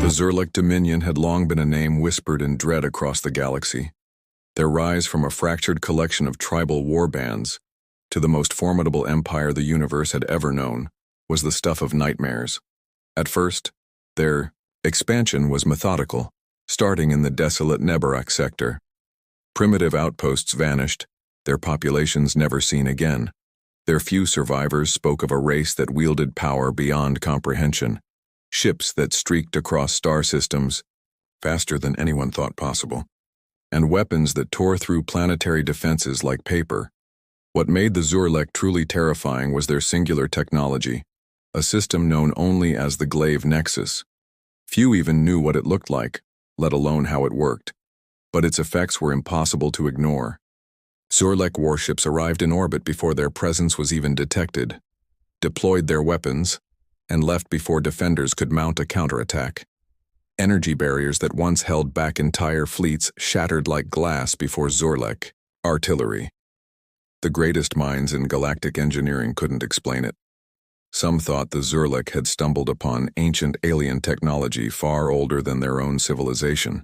Zurlek Dominion had long been a name whispered in dread across the galaxy. Their rise from a fractured collection of tribal warbands to the most formidable empire the universe had ever known was the stuff of nightmares. At first, their expansion was methodical, starting in the desolate Nebarak sector. Primitive outposts vanished, their populations never seen again. Their few survivors spoke of a race that wielded power beyond comprehension, ships that streaked across star systems faster than anyone thought possible, and weapons that tore through planetary defenses like paper. What made the Zurlek truly terrifying was their singular technology, a system known only as the Glaive Nexus. Few even knew what it looked like, let alone how it worked, but its effects were impossible to ignore. Zurlek warships arrived in orbit before their presence was even detected, deployed their weapons, and left before defenders could mount a counterattack. Energy barriers that once held back entire fleets shattered like glass before Zurlek artillery. The greatest minds in galactic engineering couldn't explain it. Some thought the Zurlek had stumbled upon ancient alien technology far older than their own civilization.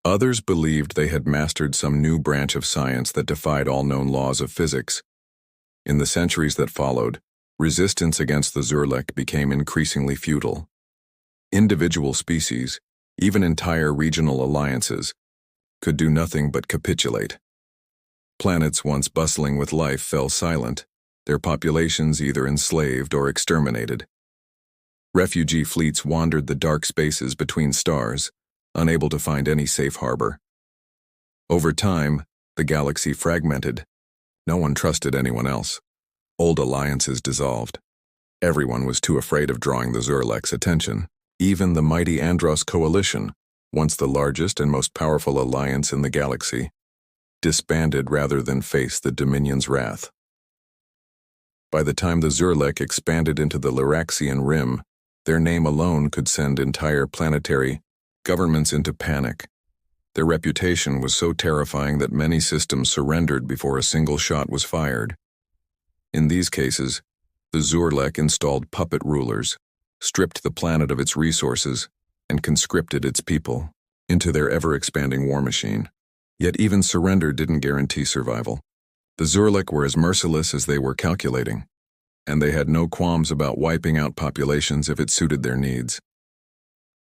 Others believed they had mastered some new branch of science that defied all known laws of physics. In the centuries that followed, resistance against the Zurlek became increasingly futile. Individual species, even entire regional alliances, could do nothing but capitulate. Planets once bustling with life fell silent, their populations either enslaved or exterminated. Refugee fleets wandered the dark spaces between stars, unable to find any safe harbor. Over time, the galaxy fragmented. No one trusted anyone else. Old alliances dissolved. Everyone was too afraid of drawing the Zurlek's attention. Even the mighty Andros Coalition, once the largest and most powerful alliance in the galaxy, disbanded rather than face the Dominion's wrath. By the time the Zurlek expanded into the Lyraxian Rim, their name alone could send entire planetary governments into panic. Their reputation was so terrifying that many systems surrendered before a single shot was fired. In these cases, the Zurlek installed puppet rulers, stripped the planet of its resources, and conscripted its people into their ever-expanding war machine. Yet even surrender didn't guarantee survival. The Zurlek were as merciless as they were calculating, and they had no qualms about wiping out populations if it suited their needs.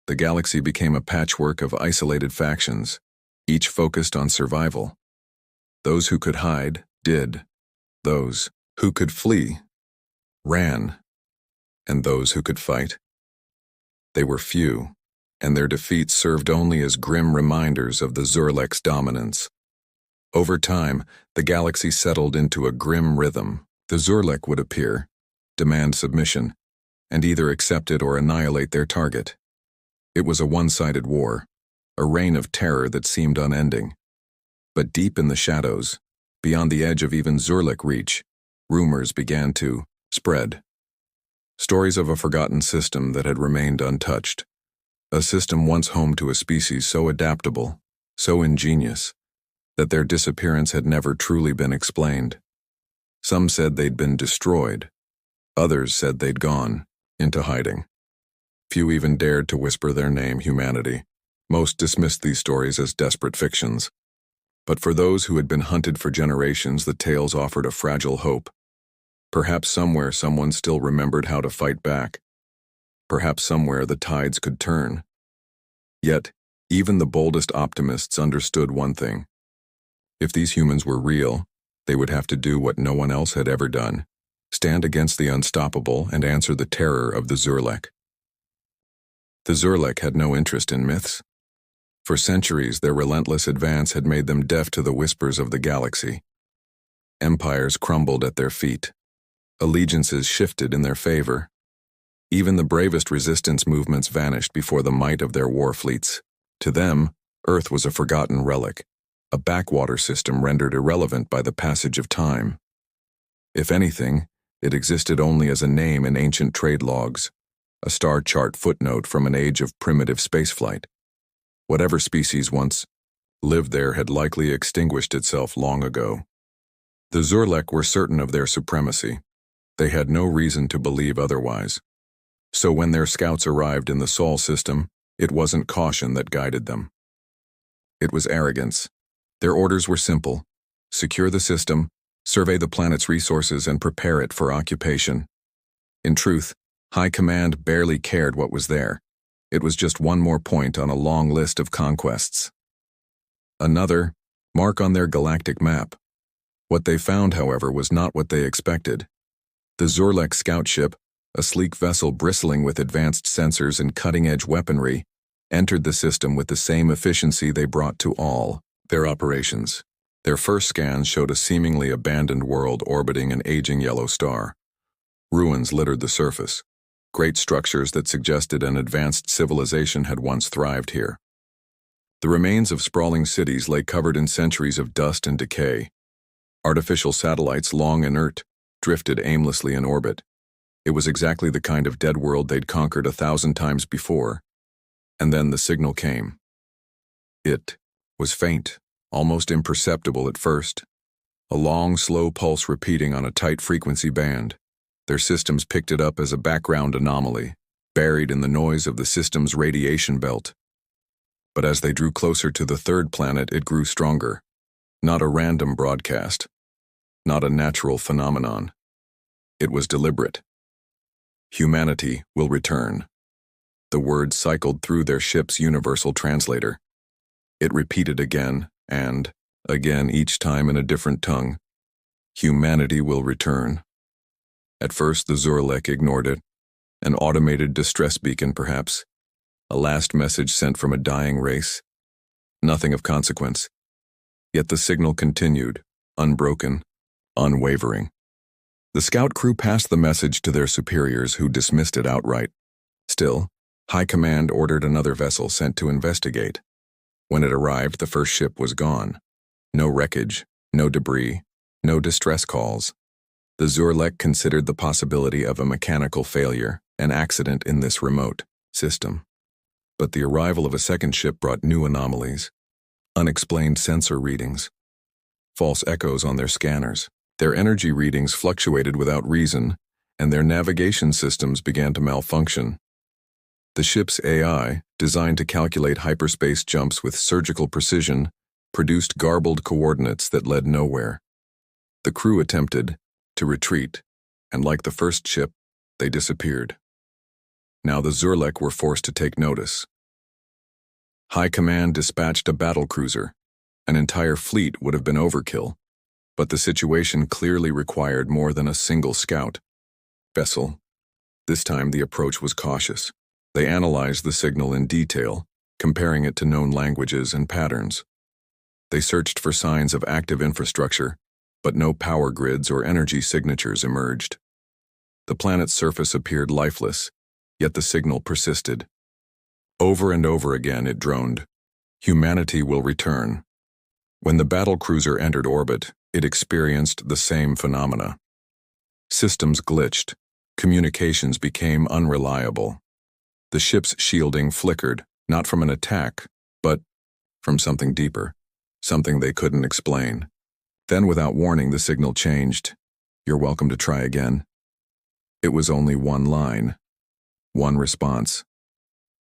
The galaxy became a patchwork of isolated factions, each focused on survival. Those who could hide, did. Those who could flee, ran. And those who could fight. They were few, and their defeats served only as grim reminders of the Zurlek's dominance. Over time, the galaxy settled into a grim rhythm. The Zurlek would appear, demand submission, and either accept it or annihilate their target. It was a one-sided war, a reign of terror that seemed unending. But deep in the shadows, beyond the edge of even Zurlek reach, rumors began to spread. Stories of a forgotten system that had remained untouched. A system once home to a species so adaptable, so ingenious, that their disappearance had never truly been explained. Some said they'd been destroyed. Others said they'd gone into hiding. Few even dared to whisper their name, humanity. Most dismissed these stories as desperate fictions. But for those who had been hunted for generations, the tales offered a fragile hope. Perhaps somewhere someone still remembered how to fight back. Perhaps somewhere the tides could turn. Yet, even the boldest optimists understood one thing. If these humans were real, they would have to do what no one else had ever done: stand against the unstoppable and answer the terror of the Zurlek. The Zurlek had no interest in myths. For centuries, their relentless advance had made them deaf to the whispers of the galaxy. Empires crumbled at their feet. Allegiances shifted in their favor. Even the bravest resistance movements vanished before the might of their war fleets. To them, Earth was a forgotten relic, a backwater system rendered irrelevant by the passage of time. If anything, it existed only as a name in ancient trade logs, a star chart footnote from an age of primitive spaceflight. Whatever species once lived there had likely extinguished itself long ago. The Zurlek were certain of their supremacy. They had no reason to believe otherwise. So when their scouts arrived in the Sol system, It wasn't caution that guided them. It was arrogance. Their orders were simple: secure the system, survey the planet's resources, and prepare it for occupation. In truth, High Command barely cared what was there. It was just one more point on a long list of conquests. Another mark on their galactic map. What they found, however, was not what they expected. The Zorlek scout ship, a sleek vessel bristling with advanced sensors and cutting-edge weaponry, entered the system with the same efficiency they brought to all their operations. Their first scans showed a seemingly abandoned world orbiting an aging yellow star. Ruins littered the surface, great structures that suggested an advanced civilization had once thrived here. The remains of sprawling cities lay covered in centuries of dust and decay. Artificial satellites, long inert, drifted aimlessly in orbit. It was exactly the kind of dead world they'd conquered 1,000 times before. And then the signal came. It was faint, almost imperceptible at first. A long, slow pulse repeating on a tight frequency band. Their systems picked it up as a background anomaly, buried in the noise of the system's radiation belt. But as they drew closer to the third planet, it grew stronger. Not a random broadcast. Not a natural phenomenon. It was deliberate. Humanity will return. The words cycled through their ship's universal translator. It repeated again and again, each time in a different tongue. Humanity will return. At first, the Zorlek ignored it. An automated distress beacon, perhaps. A last message sent from a dying race. Nothing of consequence. Yet the signal continued, unbroken, unwavering. The scout crew passed the message to their superiors, who dismissed it outright. Still, High Command ordered another vessel sent to investigate. When it arrived, the first ship was gone. No wreckage, no debris, no distress calls. The Zorlek considered the possibility of a mechanical failure, an accident in this remote system. But the arrival of a second ship brought new anomalies. Unexplained sensor readings. False echoes on their scanners. Their energy readings fluctuated without reason, and their navigation systems began to malfunction. The ship's AI, designed to calculate hyperspace jumps with surgical precision, produced garbled coordinates that led nowhere. The crew attempted to retreat, and like the first ship, they disappeared. Now the Zorlek were forced to take notice. High Command dispatched a battlecruiser. An entire fleet would have been overkill, but the situation clearly required more than a single scout vessel. This time the approach was cautious. They analyzed the signal in detail, comparing it to known languages and patterns. They searched for signs of active infrastructure, but no power grids or energy signatures emerged. The planet's surface appeared lifeless, yet the signal persisted. Over and over again it droned, "Humanity will return." When the battlecruiser entered orbit, it experienced the same phenomena. Systems glitched, communications became unreliable. The ship's shielding flickered, not from an attack, but from something deeper, something they couldn't explain. Then, without warning, the signal changed. "You're welcome to try again." It was only one line, one response.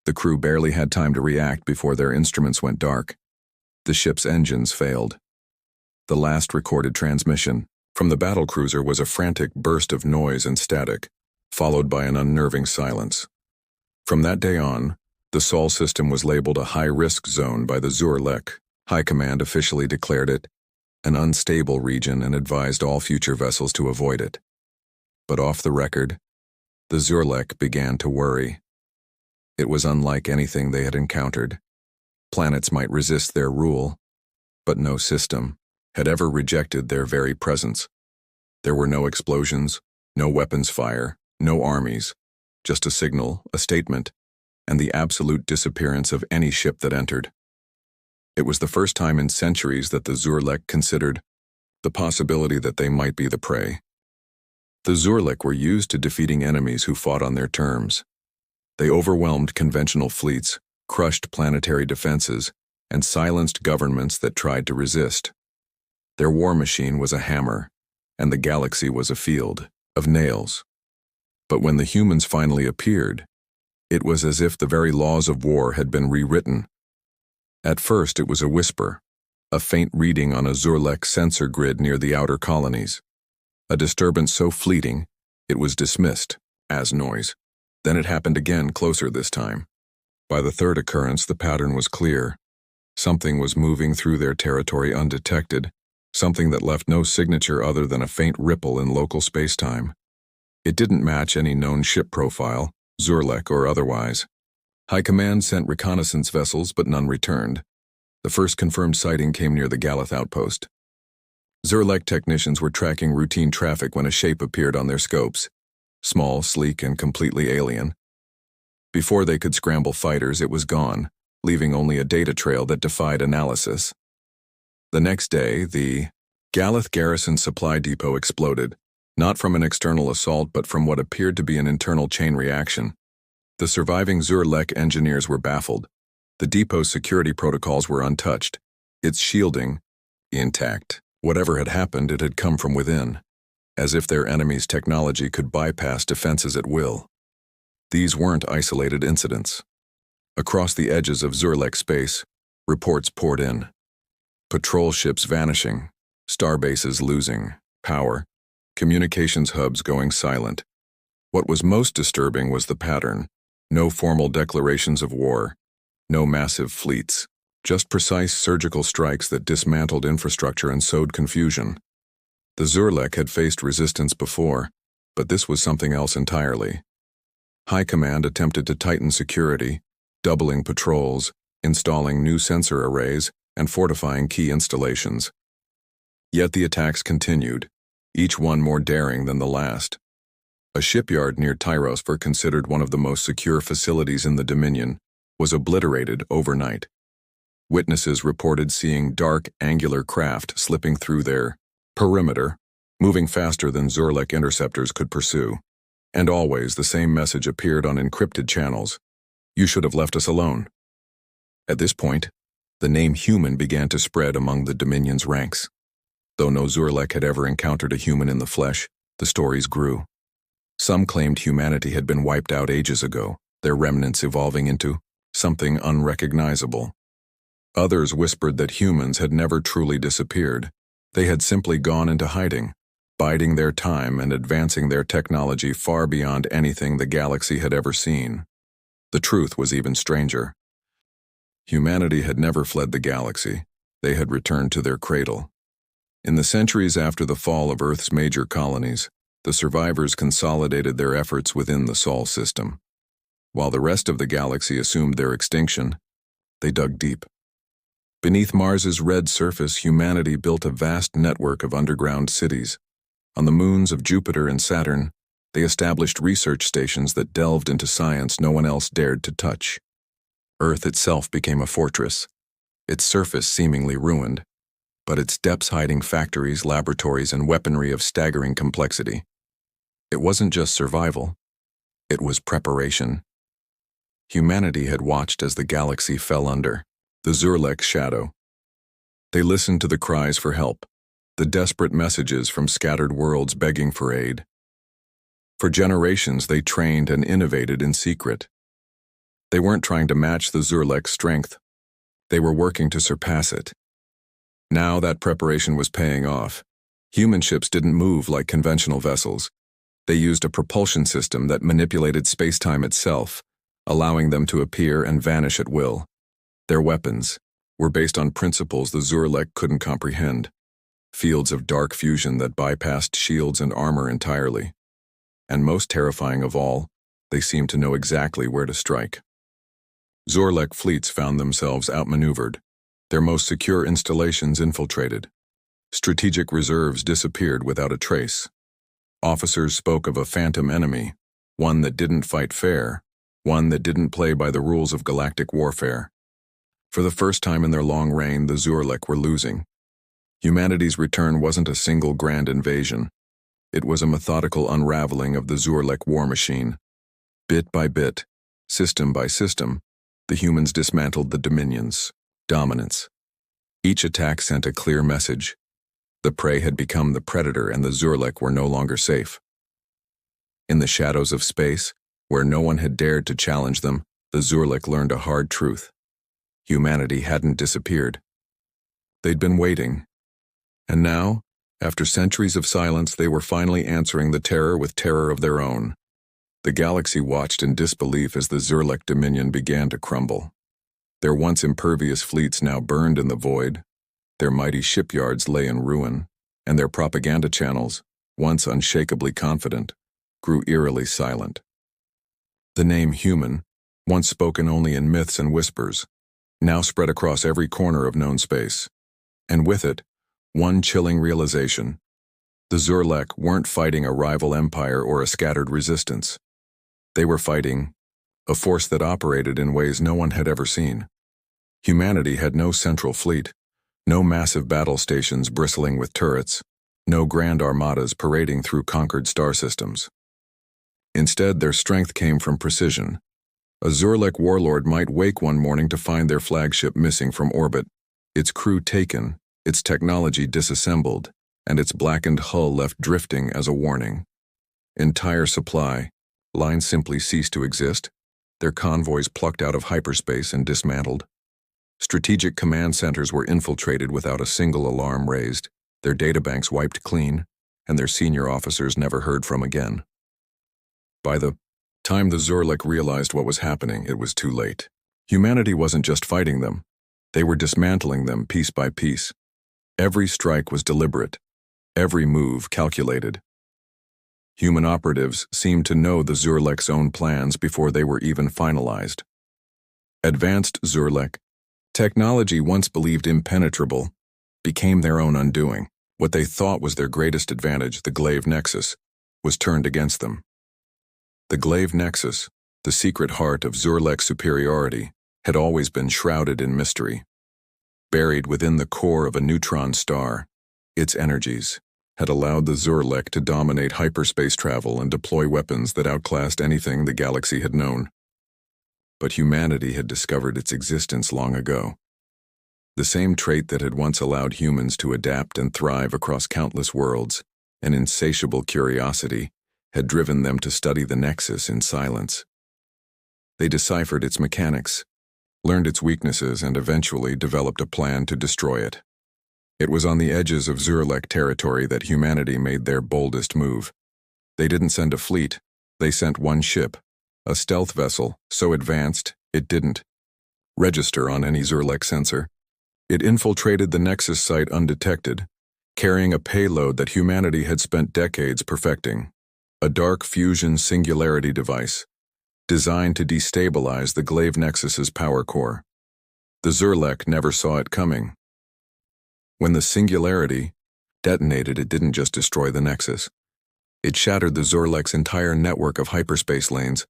The crew barely had time to react before their instruments went dark. The ship's engines failed. The last recorded transmission from the battlecruiser was a frantic burst of noise and static, followed by an unnerving silence. From that day on, the Sol system was labeled a high-risk zone by the Zorlek. High Command officially declared it an unstable region and advised all future vessels to avoid it. But off the record, the Zorlek began to worry. It was unlike anything they had encountered. Planets might resist their rule, but no system had ever rejected their very presence. There were no explosions, no weapons fire, no armies, just a signal, a statement, and the absolute disappearance of any ship that entered. It was the first time in centuries that the Zorlek considered the possibility that they might be the prey. The Zorlek were used to defeating enemies who fought on their terms. They overwhelmed conventional fleets, crushed planetary defenses, and silenced governments that tried to resist. Their war machine was a hammer, and the galaxy was a field of nails. But when the humans finally appeared, It was as if the very laws of war had been rewritten. At first it was a whisper, a faint reading on a Zurlek sensor grid near the outer colonies. A disturbance so fleeting, it was dismissed as noise. Then it happened again, closer this time. By the third occurrence, the pattern was clear. Something was moving through their territory undetected, something that left no signature other than a faint ripple in local spacetime. It didn't match any known ship profile, Zurlek or otherwise. High Command sent reconnaissance vessels, but none returned. The first confirmed sighting came near the Galath outpost. Zurlek technicians were tracking routine traffic when a shape appeared on their scopes. Small, sleek, and completely alien. Before they could scramble fighters, it was gone, leaving only a data trail that defied analysis. The next day, the Galath Garrison Supply Depot exploded, not from an external assault but from what appeared to be an internal chain reaction. The surviving Zurlek engineers were baffled. The depot's security protocols were untouched, its shielding intact. Whatever had happened, it had come from within, as if their enemy's technology could bypass defenses at will. These weren't isolated incidents. Across the edges of Zurlek space, reports poured in. Patrol ships vanishing, starbases losing power, communications hubs going silent. What was most disturbing was the pattern. No formal declarations of war, no massive fleets, just precise surgical strikes that dismantled infrastructure and sowed confusion. The Zurlek had faced resistance before, but this was something else entirely. High Command attempted to tighten security, doubling patrols, installing new sensor arrays, and fortifying key installations. Yet the attacks continued, each one more daring than the last. A shipyard near Tyros, considered one of the most secure facilities in the Dominion, was obliterated overnight. Witnesses reported seeing dark, angular craft slipping through their perimeter, moving faster than Zurlek interceptors could pursue. And always the same message appeared on encrypted channels. You should have left us alone. At this point, the name human began to spread among the Dominion's ranks. Though no Zurlek had ever encountered a human in the flesh, the stories grew. Some claimed humanity had been wiped out ages ago, their remnants evolving into something unrecognizable. Others whispered that humans had never truly disappeared. They had simply gone into hiding, biding their time and advancing their technology far beyond anything the galaxy had ever seen. The truth was even stranger. Humanity had never fled the galaxy. They had returned to their cradle. In the centuries after the fall of Earth's major colonies, the survivors consolidated their efforts within the Sol system. While the rest of the galaxy assumed their extinction, they dug deep. Beneath Mars's red surface, humanity built a vast network of underground cities. On the moons of Jupiter and Saturn, they established research stations that delved into science no one else dared to touch. Earth itself became a fortress, its surface seemingly ruined, but its depths hiding factories, laboratories, and weaponry of staggering complexity. It wasn't just survival, it was preparation. Humanity had watched as the galaxy fell under the Zurlek's shadow. They listened to the cries for help, the desperate messages from scattered worlds begging for aid. For generations, they trained and innovated in secret. They weren't trying to match the Zurlek's strength. They were working to surpass it. Now that preparation was paying off. Human ships didn't move like conventional vessels. They used a propulsion system that manipulated space-time itself, allowing them to appear and vanish at will. Their weapons were based on principles the Zurlek couldn't comprehend, fields of dark fusion that bypassed shields and armor entirely. And most terrifying of all, they seemed to know exactly where to strike. Zurlek fleets found themselves outmaneuvered, their most secure installations infiltrated. Strategic reserves disappeared without a trace. Officers spoke of a phantom enemy, one that didn't fight fair, one that didn't play by the rules of galactic warfare. For the first time in their long reign, the Zurlek were losing. Humanity's return wasn't a single grand invasion. It was a methodical unraveling of the Zurlek war machine. Bit by bit, system by system, the humans dismantled the Dominion's dominance. Each attack sent a clear message. The prey had become the predator and the Zurlek were no longer safe. In the shadows of space, Where no one had dared to challenge them, the Zurlek learned a hard truth. Humanity hadn't disappeared. They'd been waiting. And now, after centuries of silence, they were finally answering the terror with terror of their own. The galaxy watched in disbelief as the Zurlek dominion began to crumble. Their once impervious fleets now burned in the void, their mighty shipyards lay in ruin, and their propaganda channels, once unshakably confident, grew eerily silent. The name human, once spoken only in myths and whispers, now spread across every corner of known space. And with it, one chilling realization. The Zurlek weren't fighting a rival empire or a scattered resistance. They were fighting a force that operated in ways no one had ever seen. Humanity had no central fleet, no massive battle stations bristling with turrets, no grand armadas parading through conquered star systems. Instead, their strength came from precision. A Zurlek warlord might wake one morning to find their flagship missing from orbit, its crew taken, its technology disassembled, and its blackened hull left drifting as a warning. Entire supply lines simply ceased to exist, their convoys plucked out of hyperspace and dismantled. Strategic command centers were infiltrated without a single alarm raised, their databanks wiped clean, and their senior officers never heard from again. By the time the Zurlek realized what was happening, it was too late. Humanity wasn't just fighting them. They were dismantling them piece by piece. Every strike was deliberate, every move calculated. Human operatives seemed to know the Zurlek's own plans before they were even finalized. Advanced Zurlek, technology once believed impenetrable, became their own undoing. What they thought was their greatest advantage, the Glaive Nexus, was turned against them. The Glaive Nexus, the secret heart of Zurlek superiority, had always been shrouded in mystery. Buried within the core of a neutron star, its energies had allowed the Zurlek to dominate hyperspace travel and deploy weapons that outclassed anything the galaxy had known. But humanity had discovered its existence long ago. The same trait that had once allowed humans to adapt and thrive across countless worlds, an insatiable curiosity, had driven them to study the Nexus in silence. They deciphered its mechanics, learned its weaknesses, and eventually developed a plan to destroy it. It was on the edges of Zurlek territory that humanity made their boldest move. They didn't send a fleet, they sent one ship, a stealth vessel so advanced it didn't register on any Zurlek sensor. It infiltrated the Nexus site undetected, carrying a payload that humanity had spent decades perfecting. A dark fusion singularity device, designed to destabilize the Glaive Nexus's power core. The Zurlek never saw it coming. When the singularity detonated, it didn't just destroy the Nexus. It shattered the Zurlek's entire network of hyperspace lanes,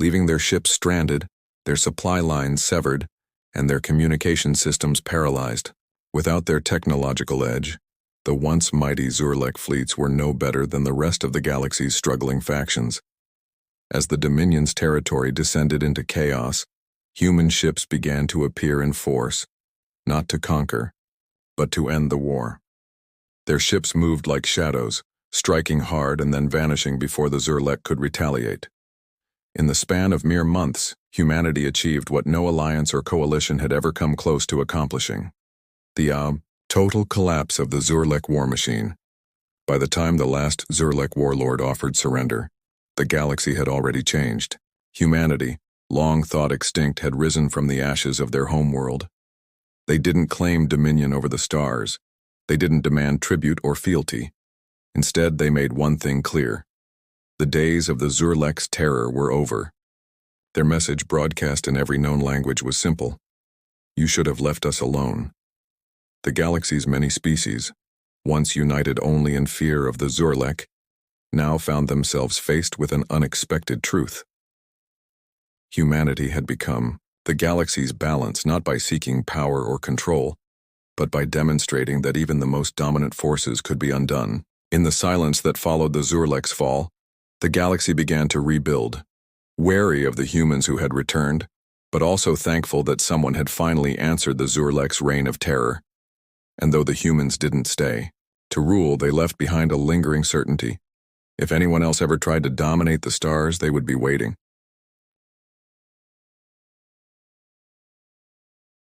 leaving their ships stranded, their supply lines severed, and their communication systems paralyzed. Without their technological edge, the once mighty Zurlek fleets were no better than the rest of the galaxy's struggling factions. As the Dominion's territory descended into chaos, human ships began to appear in force, not to conquer, but to end the war. Their ships moved like shadows, striking hard and then vanishing before the Zurlek could retaliate. In the span of mere months, humanity achieved what no alliance or coalition had ever come close to accomplishing. The total collapse of the Zurlek war machine. By the time the last Zurlek warlord offered surrender, the galaxy had already changed. Humanity, long thought extinct, had risen from the ashes of their homeworld. They didn't claim dominion over the stars. They didn't demand tribute or fealty. Instead, they made one thing clear. The days of the Zurlek's terror were over. Their message, broadcast in every known language, was simple. You should have left us alone. The galaxy's many species, once united only in fear of the Zurlek, now found themselves faced with an unexpected truth. Humanity had become the galaxy's balance not by seeking power or control, but by demonstrating that even the most dominant forces could be undone. In the silence that followed the Zurlek's fall, the galaxy began to rebuild, wary of the humans who had returned, but also thankful that someone had finally answered the Zurlek's reign of terror. And though the humans didn't stay to rule, they left behind a lingering certainty. If anyone else ever tried to dominate the stars, they would be waiting.